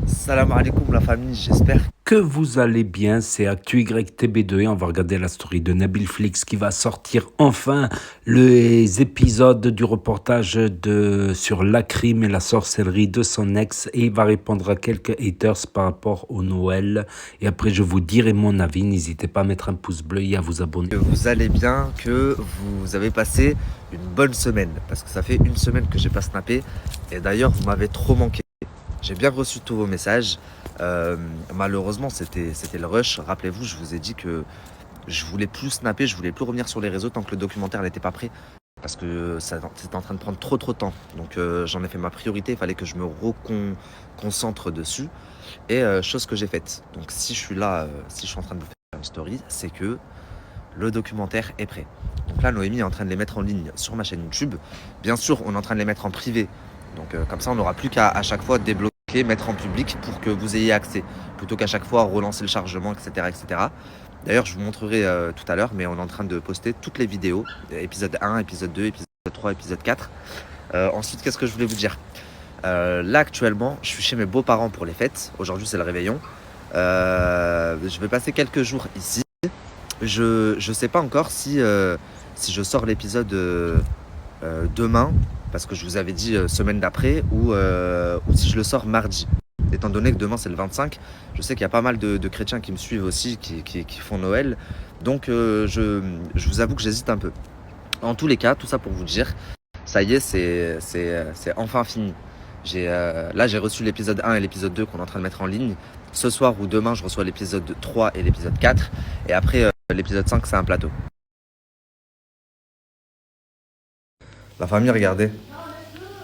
Salam alaikum la famille, j'espère Que vous allez bien, c'est ActuYTB2 et on va regarder la story de Nabil Flix qui va sortir enfin les épisodes du reportage sur la crime et la sorcellerie de son ex et il va répondre à quelques haters par rapport au Noël et après je vous dirai mon avis, n'hésitez pas à mettre un pouce bleu et à vous abonner. que vous allez bien, que vous avez passé une bonne semaine. Parce que ça fait une semaine que j'ai pas snappé. Et d'ailleurs, vous m'avez trop manqué. J'ai bien reçu tous vos messages. Malheureusement, c'était le rush. Rappelez-vous, je vous ai dit que je voulais plus snapper, je voulais plus revenir sur les réseaux tant que le documentaire n'était pas prêt. Parce que c'était en train de prendre trop de temps. Donc j'en ai fait ma priorité, il fallait que je me reconcentre dessus. Et chose que j'ai faite. Donc si je suis là, si je suis en train de vous faire une story, c'est que le documentaire est prêt. Donc là, Noémie est en train de les mettre en ligne sur ma chaîne YouTube. Bien sûr, on est en train de les mettre en privé. Donc comme ça, on n'aura plus qu'à chaque fois débloquer, mettre en public pour que vous ayez accès. Plutôt qu'à chaque fois relancer le chargement, etc. etc. D'ailleurs, je vous montrerai tout à l'heure, mais on est en train de poster toutes les vidéos. Épisode 1, épisode 2, épisode 3, épisode 4. Ensuite, qu'est-ce que je voulais vous dire Là, actuellement, je suis chez mes beaux-parents pour les fêtes. Aujourd'hui, c'est le réveillon. Je vais passer quelques jours ici. Je sais pas encore si je sors l'épisode demain, parce que je vous avais dit semaine d'après, ou si je le sors mardi. Étant donné que demain c'est le 25, je sais qu'il y a pas mal de chrétiens qui me suivent aussi, qui font Noël. Donc je vous avoue que j'hésite un peu. En tous les cas, tout ça pour vous dire, ça y est, c'est enfin fini. Là, j'ai reçu l'épisode 1 et l'épisode 2 qu'on est en train de mettre en ligne. Ce soir ou demain, je reçois l'épisode 3 et l'épisode 4. Et après, l'épisode 5, c'est un plateau. La famille, regardez.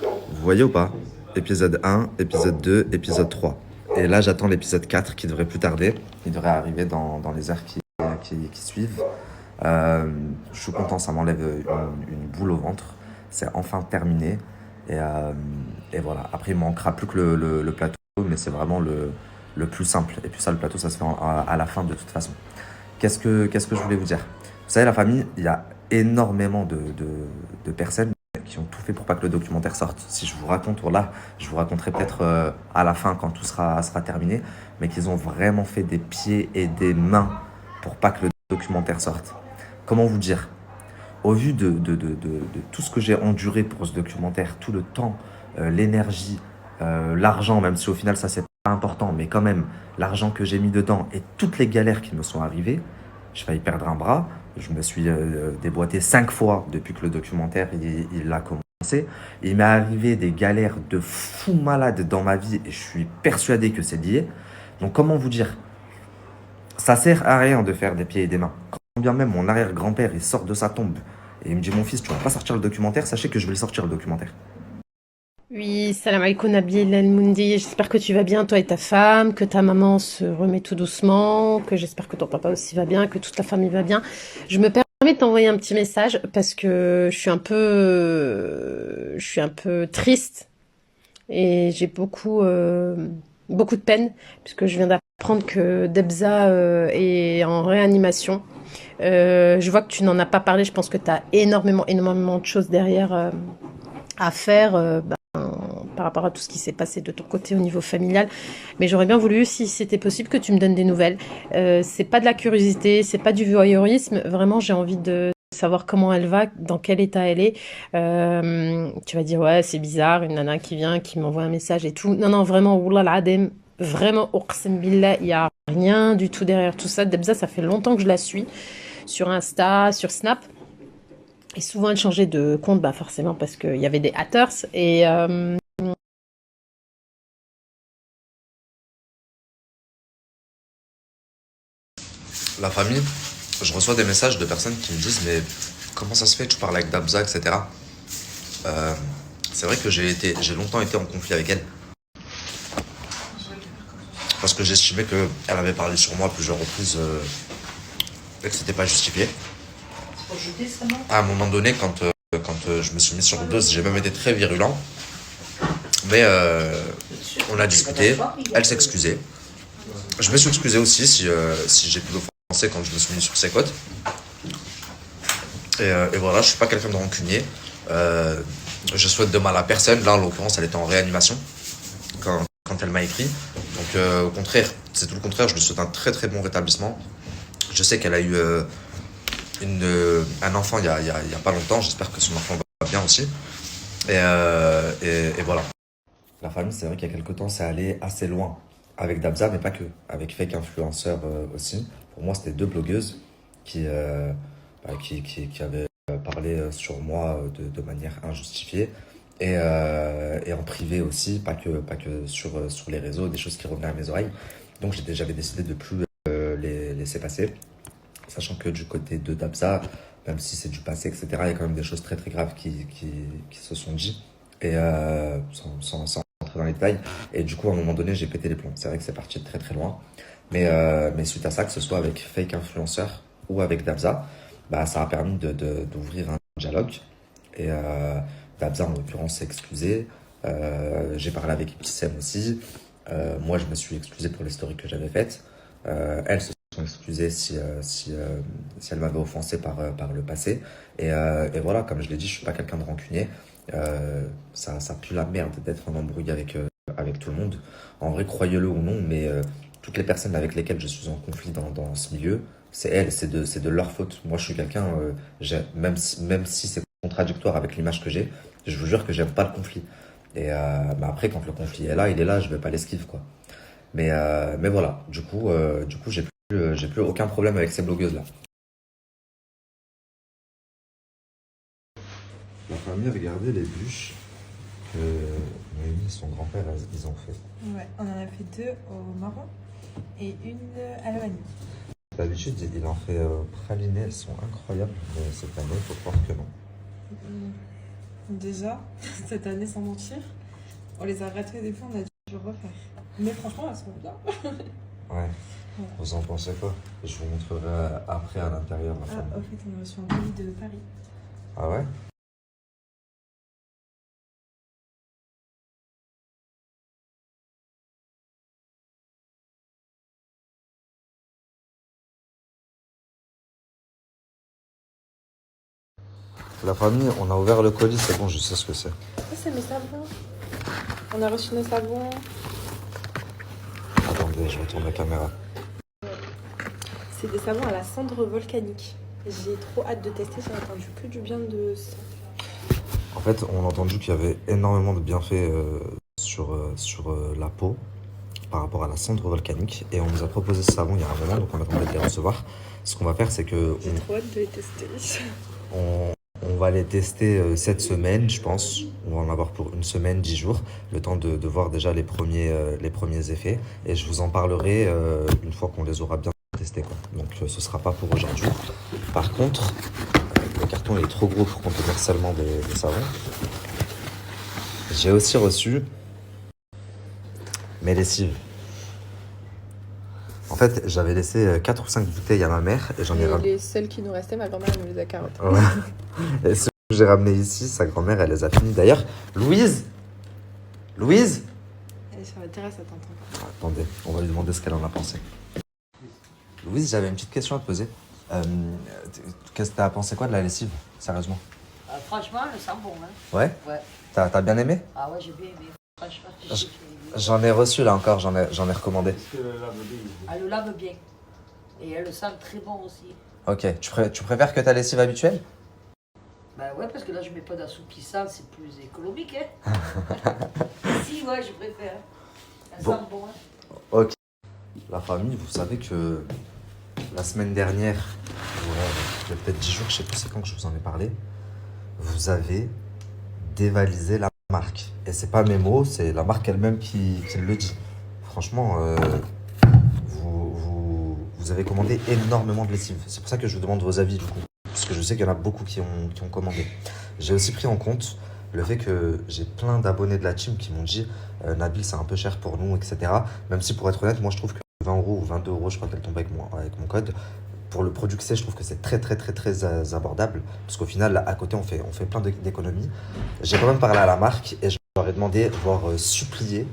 Vous voyez ou pas? Épisode 1, épisode 2, épisode 3. Et là, j'attends l'épisode 4 qui devrait plus tarder. Il devrait arriver dans les heures qui suivent. Je suis content, ça m'enlève une boule au ventre. C'est enfin terminé. Et voilà. Après, il ne manquera plus que le plateau, mais c'est vraiment le plus simple. Et puis ça, le plateau, ça se fait à la fin de toute façon. Qu'est-ce que je voulais vous dire? Vous savez, la famille, il y a énormément de personnes qui ont tout fait pour pas que le documentaire sorte. Si je vous raconte, là, je vous raconterai peut-être à la fin quand tout sera terminé, mais qu'ils ont vraiment fait des pieds et des mains pour pas que le documentaire sorte. Comment vous dire? Au vu de tout ce que j'ai enduré pour ce documentaire, tout le temps, l'énergie, l'argent, même si au final ça c'est pas important, mais quand même, l'argent que j'ai mis dedans et toutes les galères qui me sont arrivées, j'ai failli perdre un bras, je me suis déboîté 5 fois depuis que le documentaire il a commencé. Il m'est arrivé des galères de fou malade dans ma vie et je suis persuadé que c'est lié. Donc comment vous dire? Ça sert à rien de faire des pieds et des mains. Quand bien même mon arrière-grand-père il sort de sa tombe et il me dit mon fils tu vas pas sortir le documentaire, sachez que je vais le sortir le documentaire. Oui, salam alaikum Nabil El Moundi. J'espère que tu vas bien, toi et ta femme, que ta maman se remet tout doucement, que j'espère que ton papa aussi va bien, que toute la famille va bien. Je me permets de t'envoyer un petit message parce que je suis un peu triste et j'ai beaucoup de peine puisque je viens d'apprendre que Debza est en réanimation. Je vois que tu n'en as pas parlé. Je pense que tu as énormément de choses derrière à faire. Par rapport à tout ce qui s'est passé de ton côté au niveau familial. Mais j'aurais bien voulu, si c'était possible, que tu me donnes des nouvelles. C'est pas de la curiosité, c'est pas du voyeurisme. Vraiment, j'ai envie de savoir comment elle va, dans quel état elle est. Tu vas dire, ouais, c'est bizarre, une nana qui vient, qui m'envoie un message et tout. Non, non, vraiment, oulala, l'adem. Vraiment, uqsem billah, il y a rien du tout derrière tout ça. Debza, ça fait longtemps que je la suis sur Insta, sur Snap. Et souvent, elle changeait de compte, bah forcément, parce qu'il y avait des haters. Et La famille, je reçois des messages de personnes qui me disent mais comment ça se fait, tu parles avec Dabza, etc. C'est vrai que j'ai longtemps été en conflit avec elle. Parce que j'estimais qu'elle avait parlé sur moi à plusieurs reprises et que c'était pas justifié. À un moment donné, quand je me suis mis sur le buzz, j'ai même été très virulent. Mais on a discuté, elle s'excusait. Je me suis excusé aussi si j'ai pu l'offenser quand je me suis mis sur ses côtes. Et voilà, je suis pas quelqu'un de rancunier. Je souhaite de mal à personne. Là, en l'occurrence, elle était en réanimation quand elle m'a écrit. Donc au contraire, c'est tout le contraire, je lui souhaite un très très bon rétablissement. Je sais qu'elle a eu un enfant il y a pas longtemps, j'espère que son enfant va bien aussi. Et voilà. La famille, c'est vrai qu'il y a quelques temps, c'est allé assez loin. Avec Dabza, mais pas que. Avec Fake Influencer aussi. Pour moi, c'était deux blogueuses qui, qui avaient parlé sur moi de manière injustifiée. Et en privé aussi, pas que sur les réseaux, des choses qui revenaient à mes oreilles. Donc j'avais décidé de plus les laisser passer. Sachant que du côté de Dabza, même si c'est du passé, etc., il y a quand même des choses très très graves qui se sont dites. Et sans rentrer dans les détails. Et du coup, à un moment donné, j'ai pété les plombs. C'est vrai que c'est parti de très très loin. Mais suite à ça, que ce soit avec Fake Influencer ou avec Dabza, bah, ça a permis d'ouvrir un dialogue. Et Dabza, en l'occurrence, s'est excusé. J'ai parlé avec Ipsem aussi. Moi, je me suis excusé pour les stories que j'avais faites. Elles se sont excusées si elles m'avaient offensé par le passé. Et voilà, comme je l'ai dit, je suis pas quelqu'un de rancunier. Ça pue la merde d'être en embrouille avec tout le monde. En vrai, croyez-le ou non, mais toutes les personnes avec lesquelles je suis en conflit dans ce milieu, c'est elles, c'est de leur faute. Moi, je suis quelqu'un, même si c'est contradictoire avec l'image que j'ai, je vous jure que j'aime pas le conflit. Et mais après, quand le conflit est là, il est là, je vais pas l'esquive, quoi. Mais voilà, du coup, j'ai plus aucun problème avec ces blogueuses-là. La famille, regardez les bûches que Noémie et son grand-père, ils ont fait. Ouais, on en a fait 2 au marron et une à la vanille. D'habitude, il en fait praliné, elles sont incroyables, mais cette année, il faut croire que non. Déjà, cette année, sans mentir, on les a ratées au début, on a dû refaire. Mais franchement, elles sont bien. Ouais. Vous en pensez quoi? Je vous montrerai après à l'intérieur. Ah, au fait, on a reçu un colis de Paris. Ah ouais? La famille, on a ouvert le colis, c'est bon, je sais ce que c'est. Ça, c'est mes savons. On a reçu nos savons. Attendez, je retourne la caméra. C'est des savons à la cendre volcanique. J'ai trop hâte de tester, j'ai entendu que du bien de ça. En fait, on a entendu qu'il y avait énormément de bienfaits sur la peau par rapport à la cendre volcanique. Et on nous a proposé ce savon il y a un moment, donc on attendait de les recevoir. Ce qu'on va faire, c'est que J'ai trop hâte de les tester. on va les tester cette semaine, je pense. On va en avoir pour une semaine, 10 jours, le temps de voir déjà les premiers effets. Et je vous en parlerai une fois qu'on les aura bien testés, quoi. Donc ce sera pas pour aujourd'hui. Par contre, le carton il est trop gros pour contenir seulement des savons. J'ai aussi reçu mes lessives. En fait, j'avais laissé 4 ou 5 bouteilles à ma mère et j'en ai ramené. Les seules qui nous restaient, ma grand-mère elle nous les a carottes. Ouais. Et ceux que j'ai ramenés ici, sa grand-mère, elle les a finis. D'ailleurs, Louise, Elle est sur la terrasse, elle t'entend. attendez, on va lui demander ce qu'elle en a pensé. Louise, j'avais une petite question à te poser. Qu'est-ce que t'as pensé quoi de la lessive, sérieusement? Franchement, elle sent bon. Hein. Ouais? Ouais. T'as bien aimé? Ah ouais, j'ai bien aimé. Franchement, J'en ai reçu là encore, j'en ai recommandé. elle le lave bien. Et elle le sent très bon aussi. Ok, tu préfères que ta lessive habituelle? Bah ouais, parce que là, je mets pas d'assouplissant, c'est plus économique. Hein. Si, ouais, je préfère. Elle Bon. sent bon. Hein. Ok. La famille, vous savez que la semaine dernière, il y a peut-être 10 jours, je sais plus c'est quand que je vous en ai parlé, vous avez dévalisé la marque. Et c'est pas mes mots, c'est la marque elle-même qui le dit. Franchement, vous avez commandé énormément de lessive. C'est pour ça que je vous demande vos avis du coup. Parce que je sais qu'il y en a beaucoup qui ont commandé. J'ai aussi pris en compte le fait que j'ai plein d'abonnés de la team qui m'ont dit Nabil, c'est un peu cher pour nous, etc. Même si pour être honnête, moi je trouve que 20 € ou 22 €, je crois qu'elle tombe avec mon code. Pour le produit que c'est, je trouve que c'est très très très très abordable. Parce qu'au final, à côté, on fait plein d'économies. J'ai quand même parlé à la marque et je leur ai demandé, voire supplié,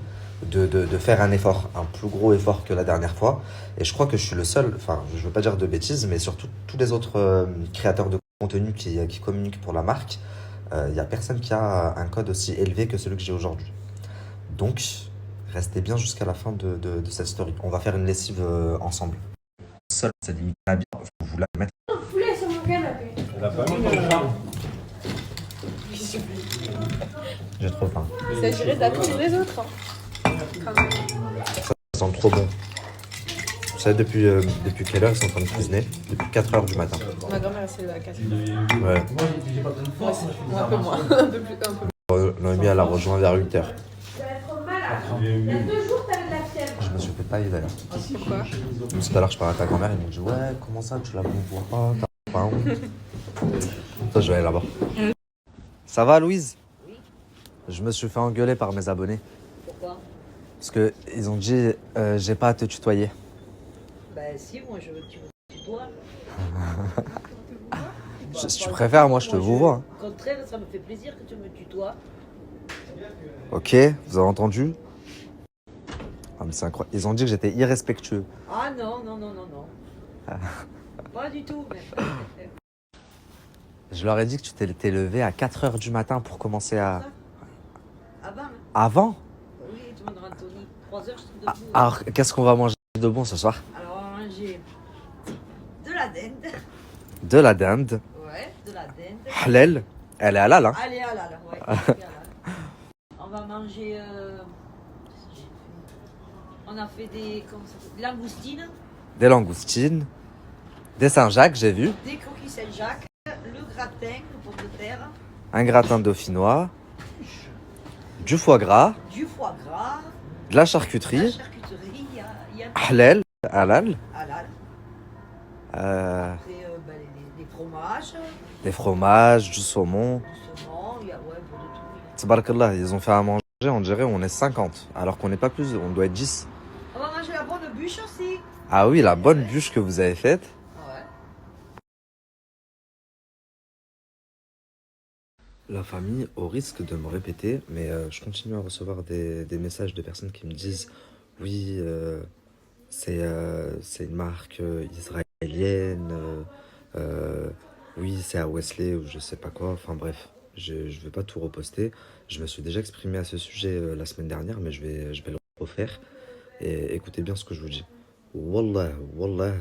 de faire un effort, un plus gros effort que la dernière fois. Et je crois que je suis le seul, enfin, je ne veux pas dire de bêtises, mais surtout tous les autres créateurs de contenu qui communiquent pour la marque, il n'y a personne qui a un code aussi élevé que celui que j'ai aujourd'hui. Donc, Restez bien jusqu'à la fin de cette story. On va faire une lessive ensemble. Seul, c'est limite à bien. Vous la mettre. Poulet sur mon canapé. J'ai trop faim. Il s'agirait d'attendre les autres. Hein. Ça sent trop bon. Vous savez depuis quelle heure ils sont en train de cuisiner? Depuis 4 heures du matin. Ma grand-mère elle s'est levée à 4 heures. Ouais. Moi, un peu moins. Un peu plus. Noémie, elle a rejoint vers 8 heures. Il y a 2 jours, t'avais de la fièvre. Je me suis fait tailler d'ailleurs. Pourquoi? Tout à l'heure, je parlais à ta grand-mère, ils m'ont dit ouais, comment ça, tu la vois pas, t'as pas honte. Toi, je vais aller là-bas. Ça va, Louise? Oui. Je me suis fait engueuler par mes abonnés. Pourquoi? Parce qu'ils ont dit j'ai pas à te tutoyer. Ben si, moi je veux que tu me tutoies. Si tu préfères, moi je te vous vois. Au contraire, ça me fait plaisir que tu me tutoies. Ok, vous avez entendu? Ah, mais c'est incroyable. Ils ont dit que j'étais irrespectueux. Ah non, non, non, non, non. Pas du tout. Mais... Je leur ai dit que tu t'es levé à 4 heures du matin pour commencer à... Avant, hein. Avant? Oui, tu m'en auras Anthony. 3 heures, je suis debout. Alors, qu'est-ce qu'on va manger de bon ce soir? Alors, on va manger de la dinde. De la dinde. Ouais, de la dinde. Halal. Elle est halal, hein? Allez, à la, ouais. Allez, à la. On va manger. On a fait des. Comment ça s'appelle? Des langoustines, Des langoustines. Des Saint-Jacques, j'ai vu. des coquilles Saint-Jacques, le gratin, le pomme de terre, Un gratin dauphinois. Du foie gras. du foie gras, De la la charcuterie. charcuterie, il y a Halal. Halal. halal. Euh, Après, ben, les fromages, des fromages, du saumon. du saumon, il y a ouais, un peu de tout. Tabarakallah, ils ont fait à manger, on dirait on est 50. Alors qu'on n'est pas plus, on doit être 10. On va manger la bonne bûche aussi. Ah oui, la bonne bûche que vous avez faite. Ouais. La famille, au risque de me répéter, mais je continue à recevoir des messages de personnes qui me disent oui, c'est une marque israélienne, oui, c'est à Wesley ou je sais pas quoi, enfin bref, je vais pas tout reposter. Je me suis déjà exprimé à ce sujet la semaine dernière, mais je vais le refaire. Et écoutez bien ce que je vous dis. Wallah, wallah,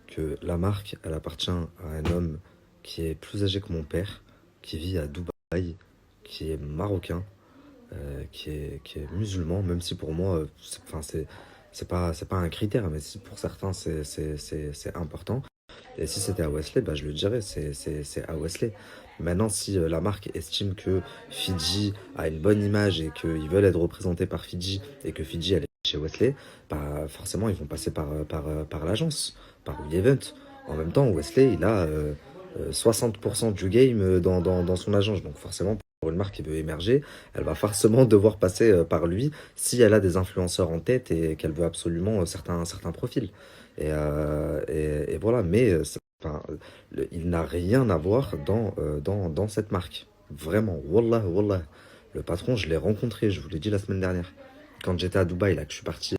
que la marque, elle appartient à un homme qui est plus âgé que mon père, qui vit à Dubaï, qui est marocain, qui est musulman, même si pour moi, c'est pas un critère, mais si pour certains c'est important. Et si c'était à Wesley, bah, je le dirais, c'est à Wesley. Maintenant, si la marque estime que Fidji a une bonne image et qu'ils veulent être représentés par Fidji et que Fidji elle est chez Wesley, bah, forcément ils vont passer par l'agence, par WeEvent. En même temps, Wesley, il a 60% du game dans son agence. Donc forcément, pour une marque qui veut émerger, elle va forcément devoir passer par lui si elle a des influenceurs en tête et qu'elle veut absolument certains profils. Et voilà, mais enfin, il n'a rien à voir dans cette marque. Vraiment, wallah, wallah. Le patron, je l'ai rencontré, je vous l'ai dit la semaine dernière. Quand j'étais à Dubaï, là, que je suis parti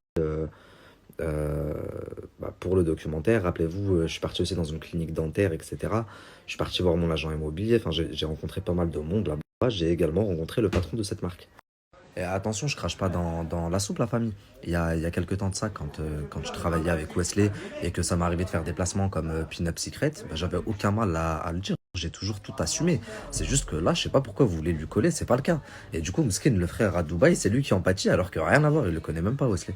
pour le documentaire, rappelez-vous, je suis parti aussi dans une clinique dentaire, etc. Je suis parti voir mon agent immobilier, enfin, j'ai rencontré pas mal de monde là-bas. J'ai également rencontré le patron de cette marque. Et attention, je crache pas dans la soupe, la famille. Il y a quelques temps de ça, quand je travaillais avec Wesley et que ça m'arrivait de faire des placements comme Pin-Up Secret, bah, j'avais aucun mal à le dire. J'ai toujours tout assumé. C'est juste que là, je sais pas pourquoi vous voulez lui coller, c'est pas le cas. Et du coup, Mskin, le frère à Dubaï, c'est lui qui en pâtit alors que rien à voir, il le connaît même pas, Wesley.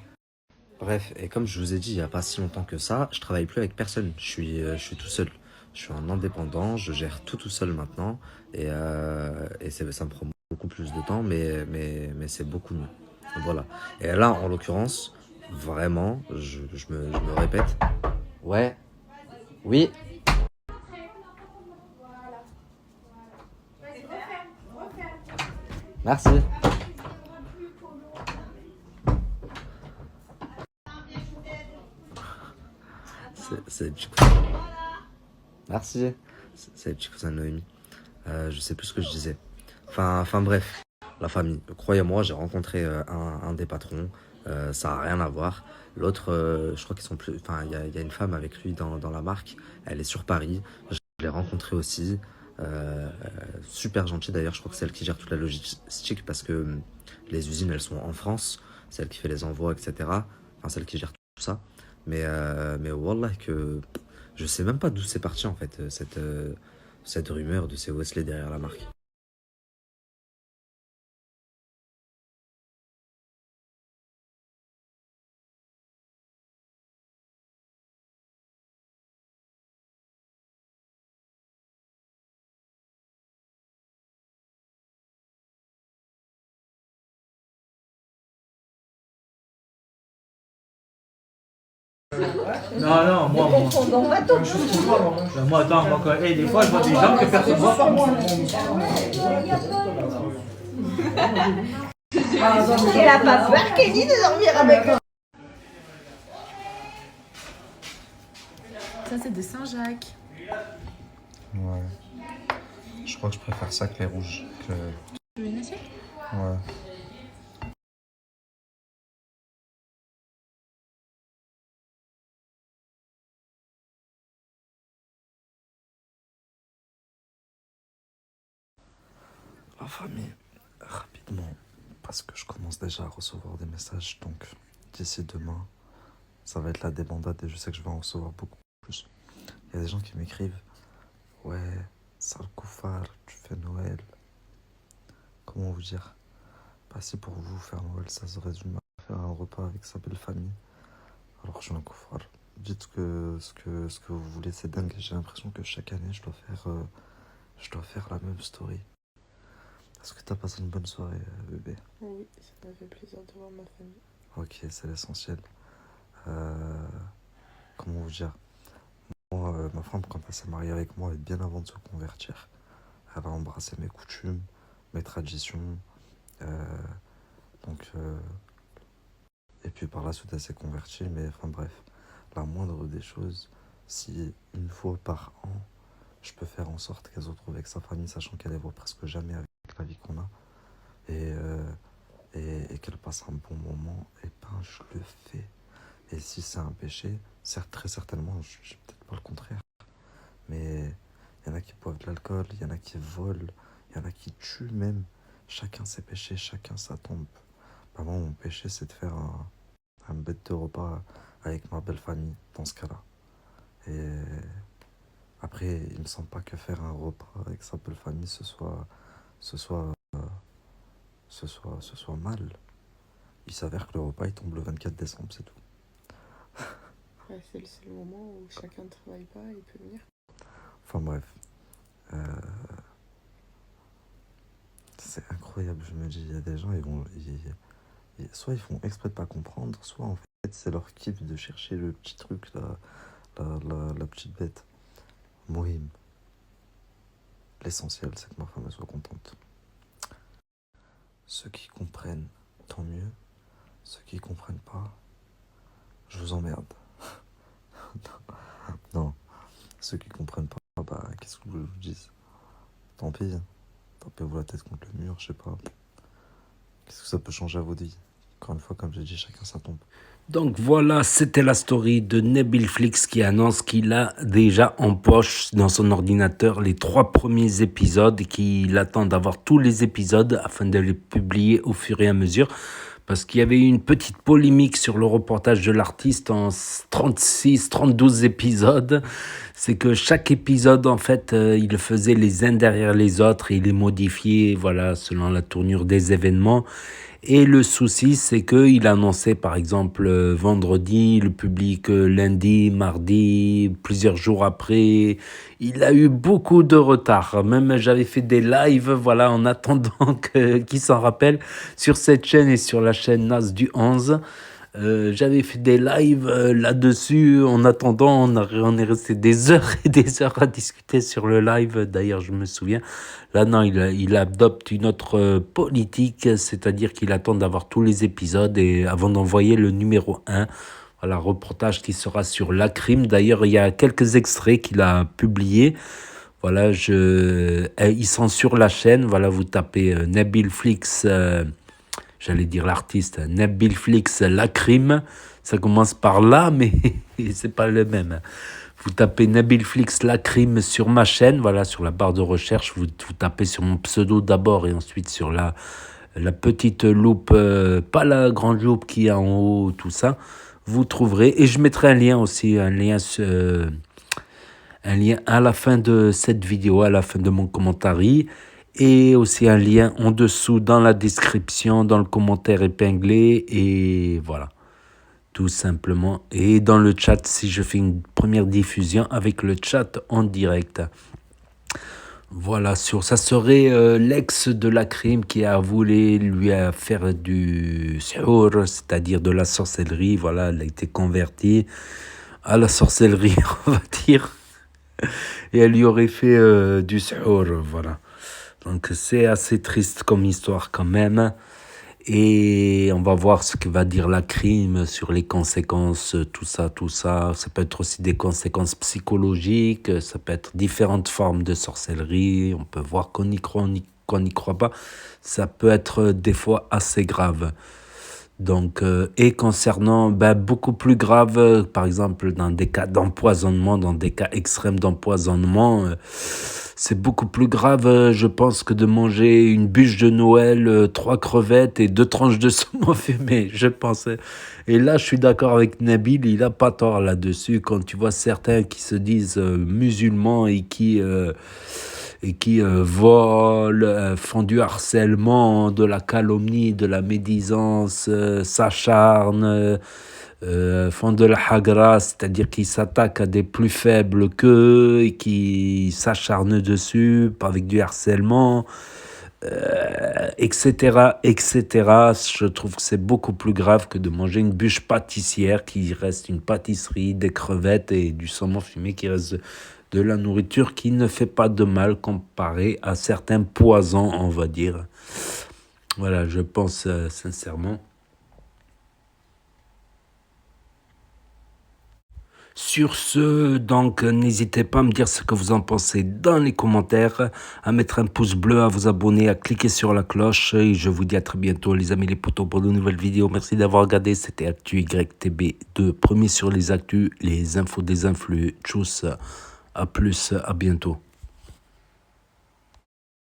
Bref, et comme je vous ai dit il y a pas si longtemps que ça, je travaille plus avec personne. Je suis tout seul. Je suis un indépendant, je gère tout seul maintenant. Et ça me prend beaucoup plus de temps, mais c'est beaucoup mieux. Voilà. Et là, en l'occurrence, vraiment, je me répète. Ouais. Oui. Merci. C'est le petit cousin. Merci. C'est le petit cousin de Noémie. Je sais plus ce que je disais. Enfin bref, la famille. Croyez-moi, j'ai rencontré un des patrons. Ça n'a rien à voir. L'autre, je crois qu'ils sont plus. Enfin, il y a une femme avec lui dans la marque. Elle est sur Paris. Je l'ai rencontrée aussi. Super gentille d'ailleurs. Je crois que c'est elle qui gère toute la logistique parce que les usines elles sont en France. celle qui fait les envois, etc. Enfin, celle qui gère tout ça. Mais wallah que je sais même pas d'où c'est parti en fait, cette rumeur de ces Wesley derrière la marque. Non, non, moi, attends, des fois, je vois des gens que personne ne voit pas, moi. Elle a pas peur, Kenny, de dormir avec eux. Ça, c'est de Saint-Jacques. Ouais. Je crois que je préfère ça que les rouges. Tu veux une assiette? Ouais. La famille, rapidement, parce que je commence déjà à recevoir des messages, donc d'ici demain, ça va être la débandade et je sais que je vais en recevoir beaucoup plus. Il y a des gens qui m'écrivent, ouais, sale koufar, tu fais Noël. Comment vous dire? Bah si pour vous faire Noël, ça serait du mal à faire un repas avec sa belle famille. Alors je suis un koufar. Dites que ce que vous voulez, c'est dingue. J'ai l'impression que chaque année, je dois faire la même story. Est-ce que t'as passé une bonne soirée, bébé? Oui, ça m'a fait plaisir de voir ma famille. Ok, c'est l'essentiel. Comment vous dire? Moi, ma femme, quand elle s'est mariée avec moi, et bien avant de se convertir, elle a embrassé mes coutumes, mes traditions. Donc, et puis par la suite, elle s'est convertie. Mais enfin bref, la moindre des choses, si une fois par an, je peux faire en sorte qu'elle se retrouve avec sa famille, sachant qu'elle les voit presque jamais avec la vie qu'on a, et qu'elle passe un bon moment, et ben je le fais. Et si c'est un péché, certes, très certainement, je dis peut-être pas le contraire, mais il y en a qui boivent de l'alcool, il y en a qui volent, il y en a qui tuent même. Chacun ses péchés, chacun sa tombe. Bah, moi, mon péché, c'est de faire un bête de repas avec ma belle famille, dans ce cas-là. Et après, il me semble pas que faire un repas avec sa belle famille, ce soit mal. Il s'avère que le repas, il tombe le 24 décembre, c'est tout. Ouais, c'est le seul moment où chacun ne travaille pas et peut venir. Enfin bref. C'est incroyable, je me dis, il y a des gens, soit ils font exprès de pas comprendre, soit en fait c'est leur kiff de chercher le petit truc, la petite bête. Mohim. L'essentiel, c'est que ma femme elle soit contente. Ceux qui comprennent, tant mieux. Ceux qui comprennent pas, je vous emmerde. Non, ceux qui comprennent pas, bah qu'est-ce que vous voulez que je vous dise? Tant pis. Tapez-vous la tête contre le mur, je sais pas. Qu'est-ce que ça peut changer à votre vie? Encore une fois, comme j'ai dit, chacun sa tombe. Donc voilà, c'était la story de Nabil Flix qui annonce qu'il a déjà en poche dans son ordinateur les 3 premiers épisodes et qu'il attend d'avoir tous les épisodes afin de les publier au fur et à mesure. Parce qu'il y avait eu une petite polémique sur le reportage de l'artiste en 32 épisodes. C'est que chaque épisode, en fait, il le faisait les uns derrière les autres et il les modifiait, voilà, selon la tournure des événements. Et le souci, c'est qu'il annonçait, par exemple, vendredi, le public lundi, mardi, plusieurs jours après. Il a eu beaucoup de retard. Même j'avais fait des lives, voilà, en attendant qu'il s'en rappelle, sur cette chaîne et sur la chaîne NAS du 11. J'avais fait des lives là-dessus. En attendant, on est resté des heures et des heures à discuter sur le live. D'ailleurs, je me souviens. Là, non, il adopte une autre politique, c'est-à-dire qu'il attend d'avoir tous les épisodes et avant d'envoyer le numéro 1. Voilà, reportage qui sera sur la crime. D'ailleurs, il y a quelques extraits qu'il a publiés. Voilà, ils sont sur la chaîne. Voilà, vous tapez Nabil Flix. J'allais dire l'artiste, Nabil Flix, la crime. Ça commence par là, mais c'est pas le même. Vous tapez Nabil Flix, la crime sur ma chaîne, voilà, sur la barre de recherche. Vous tapez sur mon pseudo d'abord et ensuite sur la petite loupe, pas la grande loupe qui est en haut, tout ça, vous trouverez. Et je mettrai un lien aussi, un lien à la fin de cette vidéo, à la fin de mon commentaire. Et aussi un lien en dessous dans la description, dans le commentaire épinglé. Et voilà, tout simplement. Et dans le chat, si je fais une première diffusion avec le chat en direct. Voilà, ça serait l'ex de la crime qui a voulu lui faire du sihour, c'est-à-dire de la sorcellerie. Voilà, elle a été convertie à la sorcellerie, on va dire. Et elle lui aurait fait du sihour, voilà. Donc c'est assez triste comme histoire quand même. Et on va voir ce que va dire la crime sur les conséquences, tout ça, tout ça. Ça peut être aussi des conséquences psychologiques, ça peut être différentes formes de sorcellerie. On peut voir qu'on y croit, qu'on n'y croit pas. Ça peut être des fois assez grave. Donc, et concernant beaucoup plus grave, par exemple dans des cas d'empoisonnement, dans des cas extrêmes d'empoisonnement, c'est beaucoup plus grave, je pense, que de manger une bûche de Noël, 3 crevettes et 2 tranches de saumon fumé, je pense. Et là, je suis d'accord avec Nabil, il a pas tort là-dessus. Quand tu vois certains qui se disent musulmans et qui volent, font du harcèlement, de la calomnie, de la médisance, s'acharnent, font de la hagra, c'est-à-dire qu'ils s'attaquent à des plus faibles qu'eux et qui s'acharnent dessus avec du harcèlement, etc., etc. Je trouve que c'est beaucoup plus grave que de manger une bûche pâtissière qui reste une pâtisserie, des crevettes et du saumon fumé qui reste de la nourriture qui ne fait pas de mal comparé à certains poisons, on va dire. Voilà, je pense sincèrement. Sur ce, donc, n'hésitez pas à me dire ce que vous en pensez dans les commentaires, à mettre un pouce bleu, à vous abonner, à cliquer sur la cloche. Et je vous dis à très bientôt, les amis, les potos, pour de nouvelles vidéos. Merci d'avoir regardé. C'était Actu YTB2, premier sur les actus, les infos des influx. Tchuss, à plus, à bientôt.